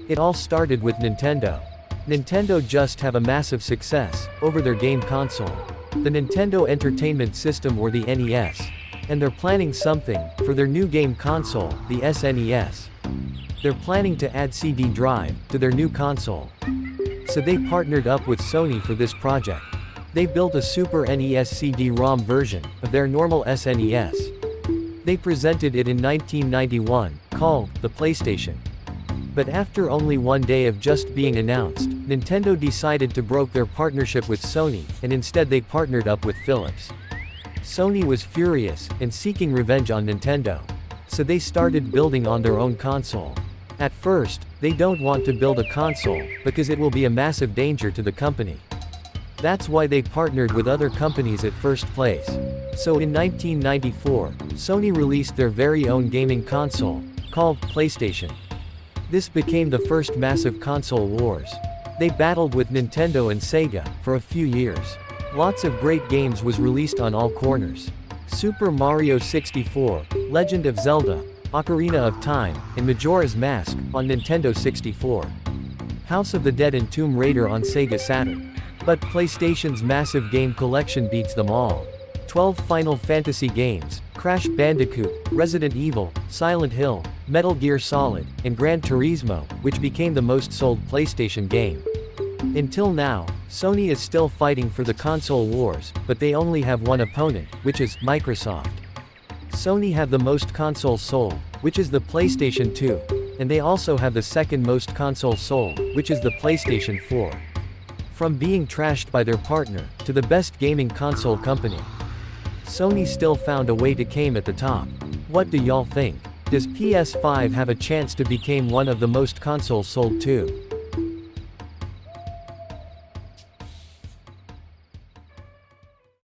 It all started with Nintendo. Nintendo just have a massive success over their game console, the Nintendo Entertainment System or the NES. And they're planning something for their new game console, the SNES. They're planning to add CD drive to their new console. So they partnered up with Sony for this project. They built a Super NES CD-ROM version of their normal SNES. They presented it in 1991, called the PlayStation. But after only one day of just being announced, Nintendo decided to broke their partnership with Sony, and instead they partnered up with Philips. Sony was furious, and seeking revenge on Nintendo. So they started building on their own console. At first, they don't want to build a console, because it will be a massive danger to the company. That's why they partnered with other companies at first place. So in 1994, Sony released their very own gaming console, called PlayStation. This became the first massive console wars. They battled with Nintendo and Sega for a few years. Lots of great games was released on all corners. Super Mario 64, Legend of Zelda, Ocarina of Time, and Majora's Mask on Nintendo 64. House of the Dead and Tomb Raider on Sega Saturn. But PlayStation's massive game collection beats them all. 12 Final Fantasy games, Crash Bandicoot, Resident Evil, Silent Hill, Metal Gear Solid, and Gran Turismo, which became the most sold PlayStation game. Until now, Sony is still fighting for the console wars, but they only have one opponent, which is Microsoft. Sony have the most consoles sold, which is the PlayStation 2, and they also have the second most consoles sold, which is the PlayStation 4. From being trashed by their partner, to the best gaming console company, Sony still found a way to came at the top. What do y'all think? Does PS5 have a chance to become one of the most consoles sold too?